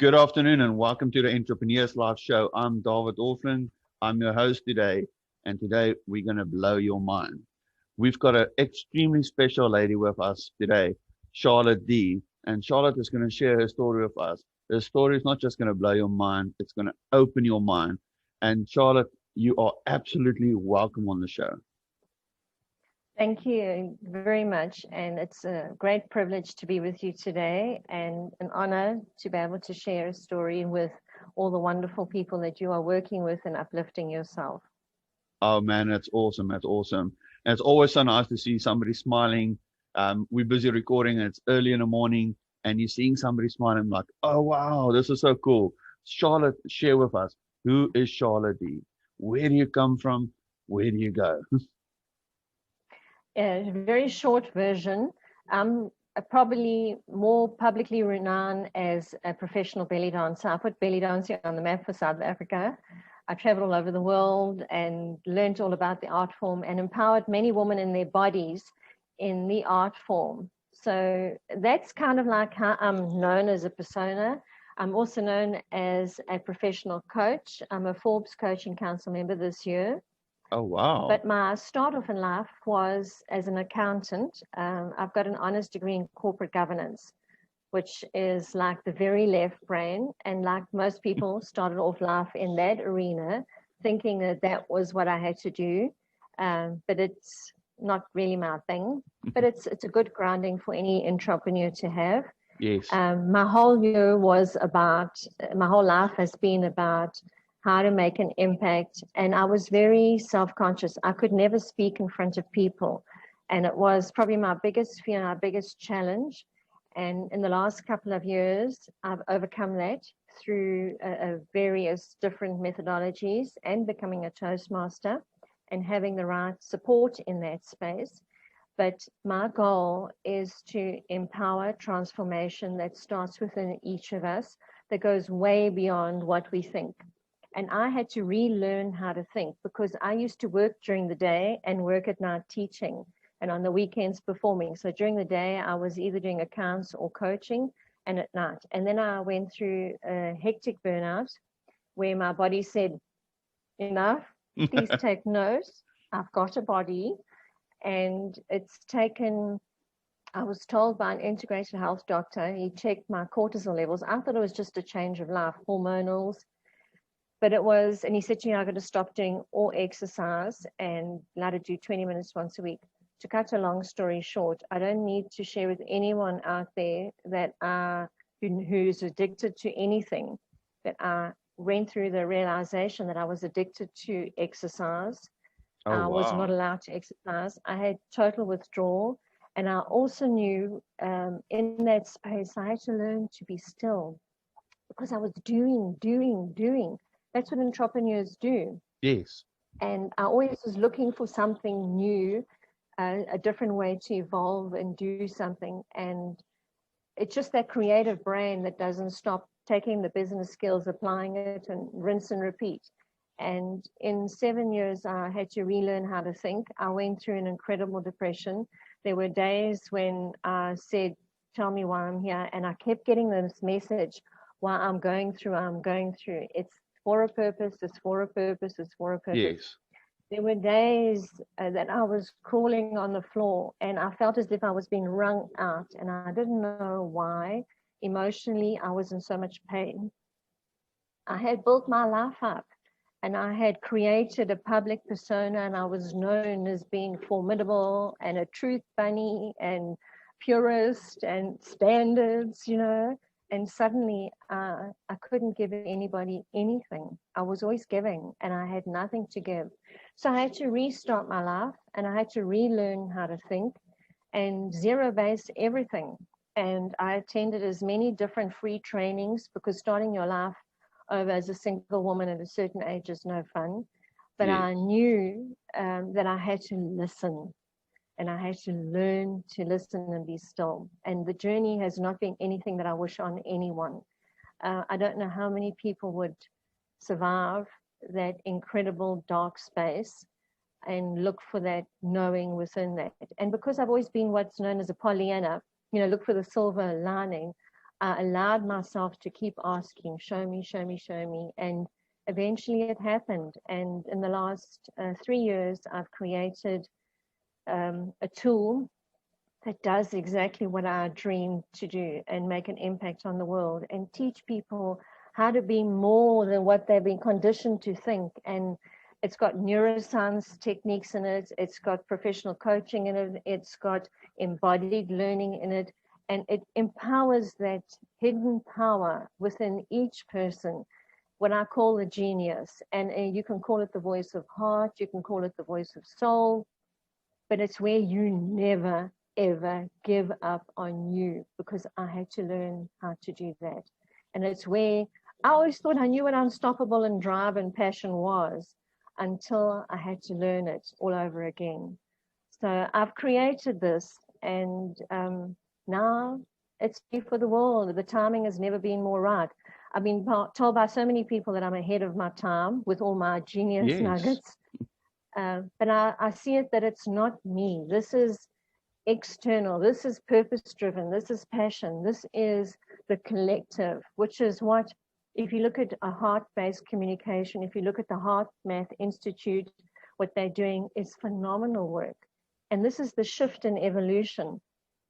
Good afternoon and welcome to the Entrepreneurs Live Show. I'm David Orflin. I'm your host today, and today we're going to blow your mind. We've got an extremely special lady with us today, Charlotte D. And Charlotte is going to share her story with us. Her story is not just going to blow your mind, it's going to open your mind. And Charlotte, you are absolutely welcome on the show. Thank you very much, and it's a great privilege to be with you today and an honor to be able to share a story with all the wonderful people that you are working with and uplifting yourself. Oh man, that's awesome. That's awesome. And it's always so nice to see somebody smiling. We're busy recording and it's early in the morning and you're seeing somebody smiling like, oh wow, this is so cool. Charlotte, share with us, who is Charlotte D? Where do you come from? Where do you go? A very short version. I'm probably more publicly renowned as a professional belly dancer. I put belly dancing on the map for South Africa. I traveled all over the world and learned all about the art form and empowered many women in their bodies in the art form. So that's kind of like how I'm known as a persona. I'm also known as a professional coach. I'm a Forbes Coaching Council member this year. Oh, wow. But my start off in life was as an accountant. I've got an honors degree in corporate governance, which is like the very left brain. And like most people started off life in that arena, thinking that that was what I had to do. But it's not really my thing. But it's a good grounding for any entrepreneur to have. Yes. My whole life has been about how to make an impact. And I was very self-conscious. I could never speak in front of people. And it was probably my biggest fear, my biggest challenge. And in the last couple of years, I've overcome that through various different methodologies and becoming a Toastmaster and having the right support in that space. But my goal is to empower transformation that starts within each of us, that goes way beyond what we think. And I had to relearn how to think because I used to work during the day and work at night teaching and on the weekends performing. So during the day, I was either doing accounts or coaching and at night. And then I went through a hectic burnout where my body said, enough, please take note. I've got a body. And it's taken, I was told by an integrated health doctor, he checked my cortisol levels. I thought it was just a change of life, hormonals. But it was, and he said to me, I'm going to stop doing all exercise and let it do 20 minutes once a week. To cut a long story short, I don't need to share with anyone out there that who's addicted to anything, that I went through the realization that I was addicted to exercise. Oh, I was wow. not allowed to exercise. I had total withdrawal. And I also knew in that space, I had to learn to be still because I was doing. That's what entrepreneurs do. Yes. And I always was looking for something new, a different way to evolve and do something. And it's just that creative brain that doesn't stop taking the business skills, applying it and rinse and repeat. And in 7 years, I had to relearn how to think. I went through an incredible depression. There were days when I said, tell me why I'm here. And I kept getting this message, why I'm going through. It's for a purpose, it's for a purpose, it's for a purpose. Yes. There were days that I was crawling on the floor and I felt as if I was being wrung out and I didn't know why. Emotionally, I was in so much pain. I had built my life up and I had created a public persona and I was known as being formidable and a truth bunny and purist and standards, And suddenly I couldn't give anybody anything. I was always giving and I had nothing to give. So I had to restart my life and I had to relearn how to think and zero base everything. And I attended as many different free trainings because starting your life over as a single woman at a certain age is no fun. But Yes. I knew that I had to listen. And I had to learn to listen and be still. And the journey has not been anything that I wish on anyone. I don't know how many people would survive that incredible dark space and look for that knowing within that. And because I've always been what's known as a Pollyanna, look for the silver lining, I allowed myself to keep asking, show me, show me, show me. And eventually it happened. And in the last 3 years, I've created a tool that does exactly what I dreamed to do and make an impact on the world and teach people how to be more than what they've been conditioned to think. And it's got neuroscience techniques in it. It's got professional coaching in it. It's got embodied learning in it. And it empowers that hidden power within each person, what I call the genius. And you can call it the voice of heart. You can call it the voice of soul. But it's where you never, ever give up on you, because I had to learn how to do that. And it's where I always thought I knew what unstoppable and drive and passion was until I had to learn it all over again. So I've created this, and now it's free for the world. The timing has never been more right. I've been told by so many people that I'm ahead of my time with all my genius nuggets. But I see it that it's not me. This is external. This is purpose-driven. This is passion. This is the collective, which is what, if you look at a heart-based communication, if you look at the Heart Math Institute, what they're doing is phenomenal work. And this is the shift in evolution.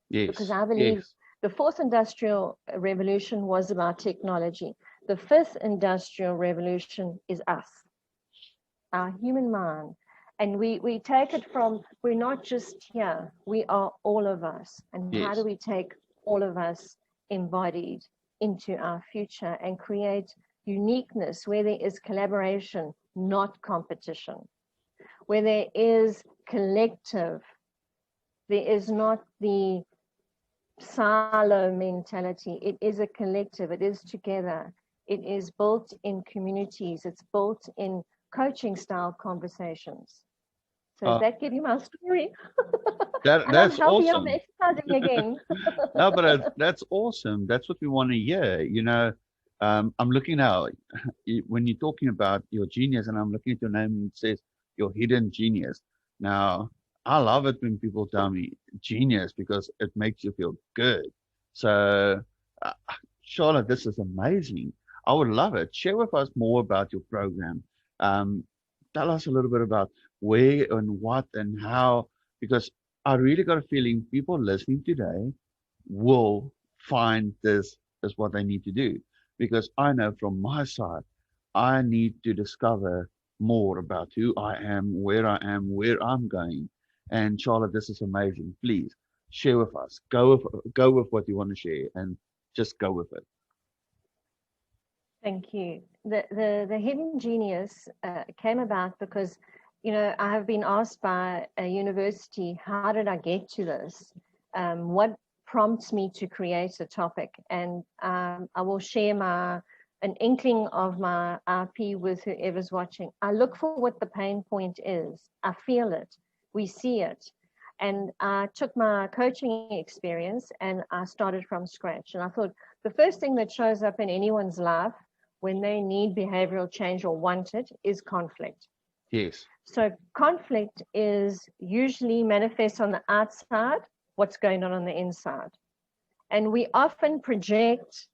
Yes. Because I believe the fourth industrial revolution was about technology. The fifth industrial revolution is us, our human mind. And we take it from, we're not just here, we are all of us. And how do we take all of us embodied into our future and create uniqueness where there is collaboration, not competition, where there is collective, there is not the silo mentality. It is a collective, it is together, it is built in communities, it's built in coaching style conversations. So does that give you my story? That's awesome. I'm exercising again. No, but that's awesome. That's what we want to hear. You know, I'm looking now, when you're talking about your genius, and I'm looking at your name and it says your hidden genius. Now, I love it when people tell me genius because it makes you feel good. So, Charlotte, this is amazing. I would love it. Share with us more about your program. Tell us a little bit about where and what and how, because I really got a feeling people listening today will find this is what they need to do. Because I know from my side, I need to discover more about who I am, where I'm going. And Charlotte, this is amazing. Please share with us. Go with what you want to share and just go with it. Thank you. The hidden genius came about because, you know, I have been asked by a university, how did I get to this? What prompts me to create a topic? And I will share an inkling of my IP with whoever's watching. I look for what the pain point is. I feel it. We see it. And I took my coaching experience and I started from scratch. And I thought the first thing that shows up in anyone's life when they need behavioral change or want it is conflict. Yes. So conflict is usually manifests on the outside, what's going on the inside. And we often project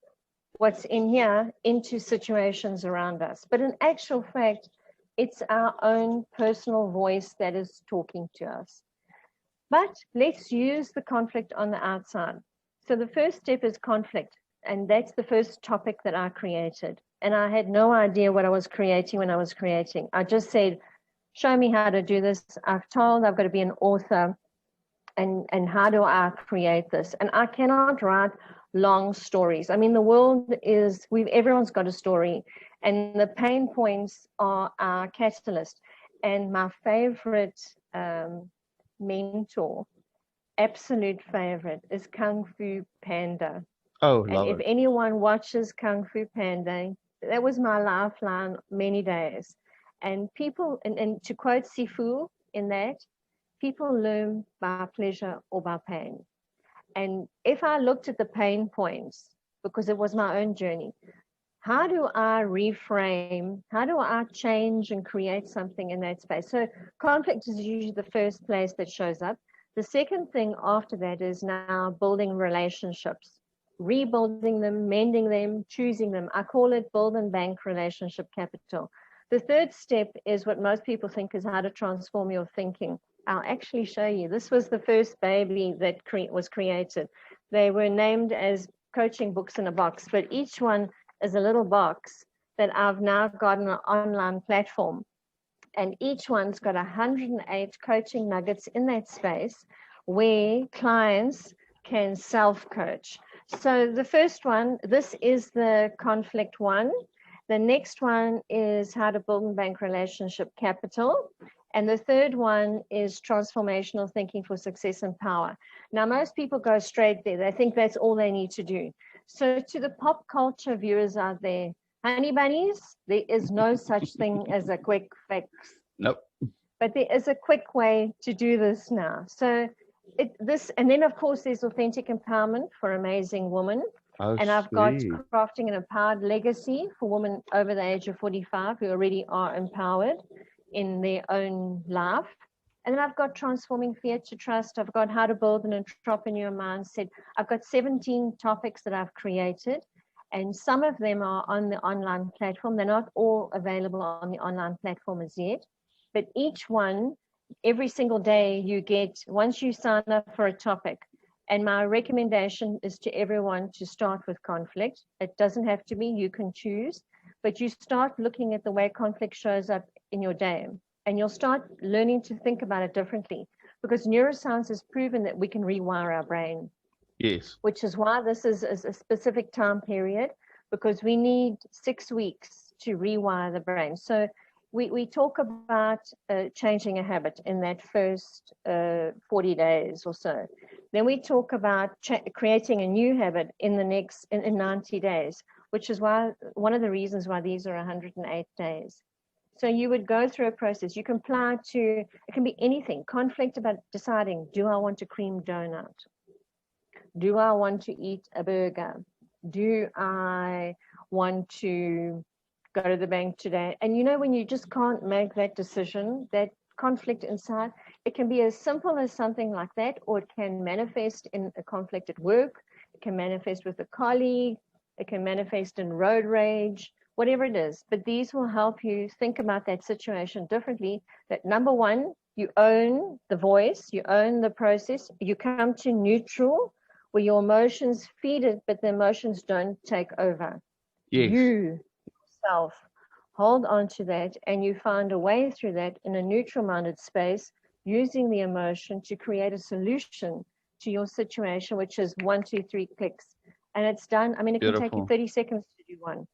what's in here into situations around us. But in actual fact, it's our own personal voice that is talking to us. But let's use the conflict on the outside. So the first step is conflict. And that's the first topic that I created. And I had no idea what I was creating when I was creating. I just said, show me how to do this. I've told I've got to be an author. And how do I create this? And I cannot write long stories. I mean, the world is, everyone's got a story. And the pain points are our catalyst. And my favorite mentor, absolute favorite, is Kung Fu Panda. Oh, and love if it. anyone watches Kung Fu Panda, that was my lifeline many days. And people, and to quote Sifu in that, people learn by pleasure or by pain. And if I looked at the pain points, because it was my own journey, how do I reframe? How do I change and create something in that space? So conflict is usually the first place that shows up. The second thing after that is now building relationships. rebuilding them, mending them, choosing them. I call it build and bank relationship capital. The third step is what most people think is how to transform your thinking. I'll actually show you. This was the first baby that was created. They were named as coaching books in a box, but each one is a little box that I've now got on an online platform. And each one's got 108 coaching nuggets in that space where clients can self-coach. So the first one, this is the conflict one. The next one is how to build and bank relationship capital. And the third one is transformational thinking for success and power. Now, most people go straight there. They think that's all they need to do. So to the pop culture viewers out there, honey bunnies, there is no such thing as a quick fix. Nope. But there is a quick way to do this now. So and then of course there's authentic empowerment for amazing women. And I've got crafting an empowered legacy for women over the age of 45 who already are empowered in their own life. And then I've got transforming fear to trust. I've got how to build an entrepreneur mindset. I've got 17 topics that I've created, and some of them are on the online platform. They're not all available on the online platform as yet, but each one, every single day you get, once you sign up for a topic, and my recommendation is to everyone to start with conflict. It doesn't have to be, you can choose, but you start looking at the way conflict shows up in your day, and you'll start learning to think about it differently, because neuroscience has proven that we can rewire our brain. Yes. Which is why this is a specific time period, because we need 6 weeks to rewire the brain. So we talk about changing a habit in that first 40 days or so. Then we talk about creating a new habit in the next in 90 days, which is why one of the reasons why these are 108 days. So you would go through a process. You can apply to, it can be anything. Conflict about deciding, do I want a cream donut? Do I want to eat a burger? Do I want to go to the bank today? And you know, when you just can't make that decision, that conflict inside, it can be as simple as something like that, or it can manifest in a conflict at work. It can manifest with a colleague. It can manifest in road rage, whatever it is. But these will help you think about that situation differently. That number one, you own the voice, you own the process, you come to neutral, where your emotions feed it, but the emotions don't take over. Yes. You yourself hold on to that, and you find a way through that in a neutral-minded space, using the emotion to create a solution to your situation, which is 1, 2, 3 clicks. And it's done. I mean, it Beautiful. can take you 30 seconds to do one,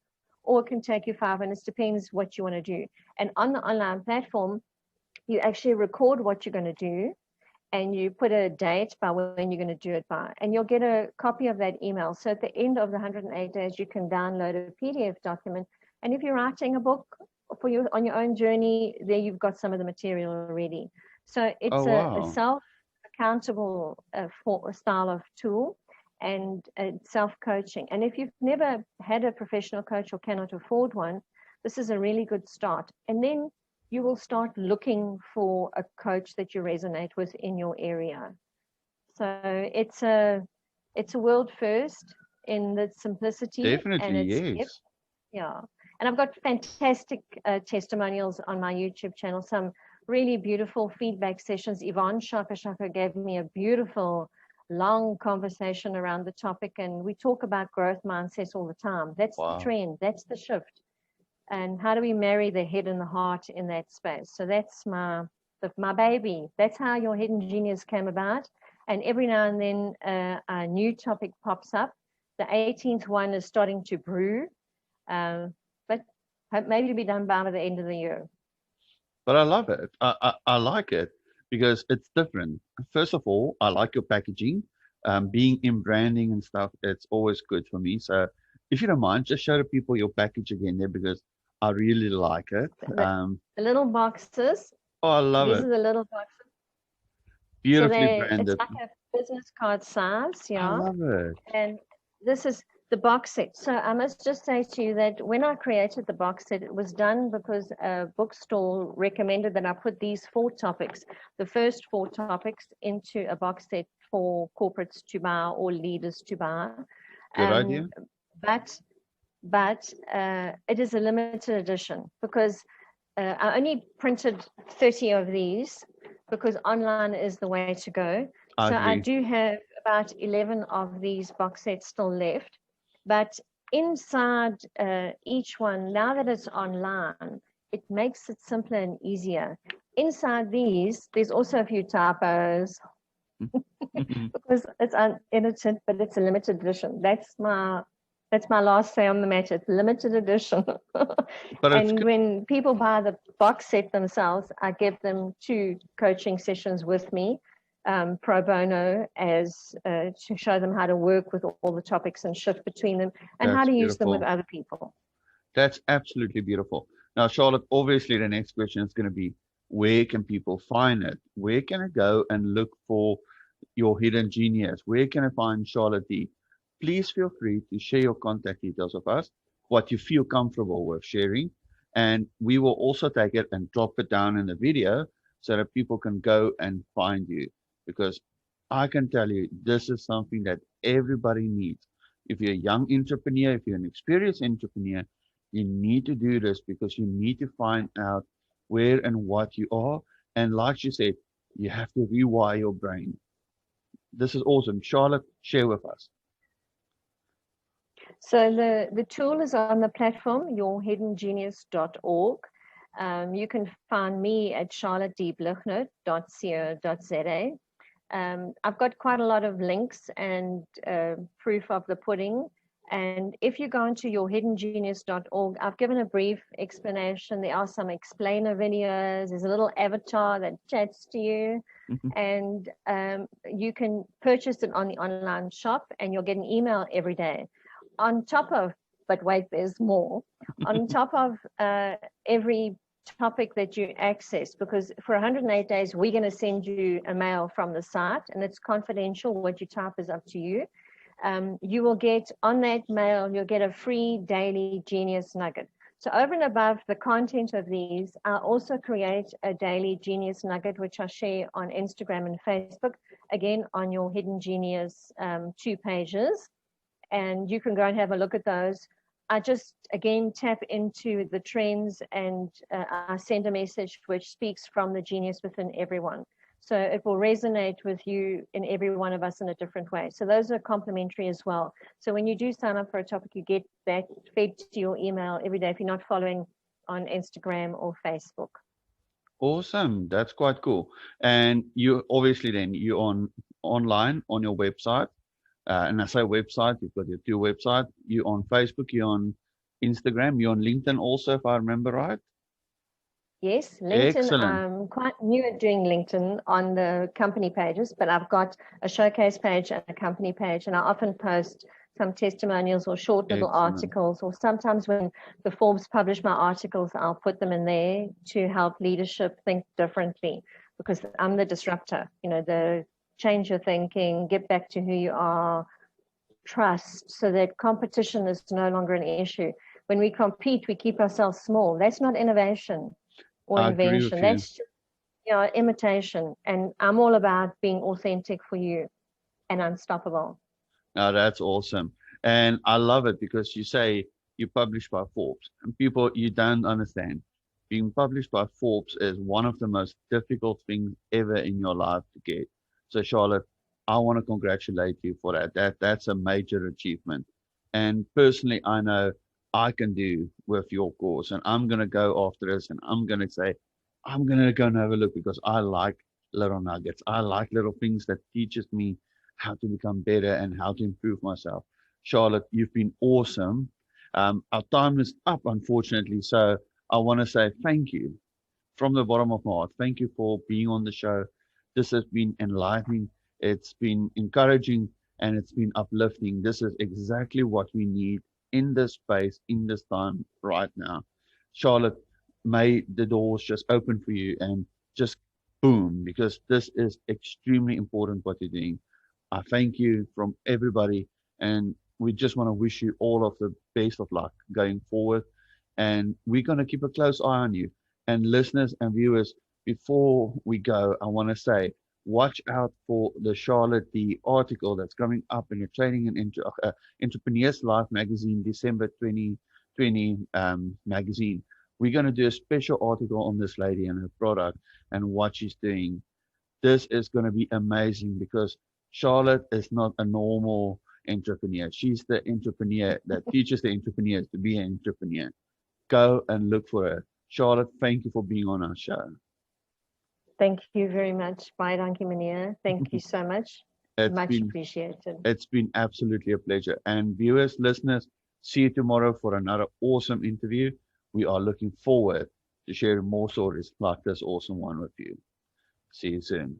or it can take you 5 minutes, depends what you want to do. And on the online platform, you actually record what you're going to do, and you put a date by when you're going to do it by, and you'll get a copy of that email. So at the end of the 108 days, you can download a PDF document. And if you're writing a book for on your own journey, there you've got some of the material already. So it's a self-accountable style of tool, and self-coaching. And if you've never had a professional coach or cannot afford one, this is a really good start. And then you will start looking for a coach that you resonate with in your area. So it's a world first in the simplicity. Definitely, and it's yes. Yeah. And I've got fantastic testimonials on my YouTube channel, some really beautiful feedback sessions. Yvonne Shaka gave me a beautiful long conversation around the topic, and we talk about growth mindsets all the time. That's the trend, that's the shift. And how do we marry the head and the heart in that space? So that's my baby. That's how your Hidden Genius came about. And every now and then a new topic pops up. The 18th one is starting to brew, but maybe to be done by the end of the year. But I love it. I like it because it's different. First of all, I like your packaging. Being in branding and stuff, it's always good for me. So if you don't mind, just show the people your package again there, because I really like it. The little boxes. Oh, I love it. These are the little boxes. Beautifully branded. It's like a business card size, yeah. I love it. And this is the box set. So I must just say to you that when I created the box set, it was done because a bookstore recommended that I put these 4 topics, the first 4 topics, into a box set for corporates to buy or leaders to buy. Good idea. But it is a limited edition because I only printed 30 of these because online is the way to go. So I do have about 11 of these box sets still left. But inside each one, now that it's online, it makes it simpler and easier. Inside these, there's also a few typos because it's unedited, but it's a limited edition. That's my last say on the matter. It's limited edition. And when people buy the box set themselves, I give them 2 coaching sessions with me, pro bono, as to show them how to work with all the topics and shift between them, and how to use them with other people. That's absolutely beautiful. Now, Charlotte, obviously the next question is going to be, where can people find it? Where can I go and look for your hidden genius? Where can I find Charlotte D? Please feel free to share your contact details with us, what you feel comfortable with sharing, and we will also take it and drop it down in the video so that people can go and find you, because I can tell you this is something that everybody needs. If you're a young entrepreneur, if you're an experienced entrepreneur, you need to do this because you need to find out where and what you are. And like you said, you have to rewire your brain. This is awesome. Charlotte, share with us. So the tool is on the platform, yourhiddengenius.org. You can find me at charlottedblignaut.co.za. I've got quite a lot of links and proof of the pudding. And if you go into yourhiddengenius.org, I've given a brief explanation. There are some explainer videos. There's a little avatar that chats to you. And you can purchase it on the online shop, and you'll get an email every day. On top of, but wait, there's more. On top of every topic that you access, because for 108 days, we're going to send you a mail from the site, and it's confidential. What you type is up to you. You will get on that mail, you'll get a free daily Genius Nugget. So over and above the content of these, I also create a daily Genius Nugget, which I share on Instagram and Facebook, again, on your Hidden Genius 2 pages. And you can go and have a look at those. I just, again, tap into the trends, and I send a message which speaks from the genius within everyone. So it will resonate with you in every one of us in a different way. So those are complementary as well. So when you do sign up for a topic, you get that fed to your email every day if you're not following on Instagram or Facebook. Awesome. That's quite cool. And you obviously then you're online on your website. And I say website, you've got your 2 websites. You're on Facebook, you're on Instagram, you're on LinkedIn also, if I remember right. Yes, LinkedIn. Excellent. I'm quite new at doing LinkedIn on the company pages, but I've got a showcase page and a company page, and I often post some testimonials or short little articles, or sometimes when the Forbes publish my articles, I'll put them in there to help leadership think differently, because I'm the disruptor, the change your thinking, get back to who you are, trust, so that competition is no longer an issue. When we compete, we keep ourselves small. That's not innovation or invention. That's just, imitation. And I'm all about being authentic for you and unstoppable. Now that's awesome. And I love it because you say you publish by Forbes, and people, you don't understand. Being published by Forbes is one of the most difficult things ever in your life to get. So Charlotte, I want to congratulate you for that. That's a major achievement. And personally, I know I can do with your course, and I'm going to go after this, and I'm going to say, I'm going to go and have a look, because I like little nuggets. I like little things that teaches me how to become better and how to improve myself. Charlotte, you've been awesome. Our time is up, unfortunately. So I want to say thank you from the bottom of my heart. Thank you for being on the show. This has been enlightening. It's been encouraging, and it's been uplifting. This is exactly what we need in this space, in this time right now. Charlotte, may the doors just open for you and just boom, because this is extremely important what you're doing. I thank you from everybody, and we just want to wish you all of the best of luck going forward. And we're going to keep a close eye on you. And listeners and viewers, before we go, I want to say, watch out for the Charlotte D article that's coming up in your Training and Entrepreneurs Life magazine, December 2020 magazine. We're going to do a special article on this lady and her product and what she's doing. This is going to be amazing because Charlotte is not a normal entrepreneur. She's the entrepreneur that teaches the entrepreneurs to be an entrepreneur. Go and look for her. Charlotte, thank you for being on our show. Thank you very much. Baie dankie, meneer. Thank you so much. Much appreciated. It's been absolutely a pleasure. And viewers, listeners, see you tomorrow for another awesome interview. We are looking forward to sharing more stories like this awesome one with you. See you soon.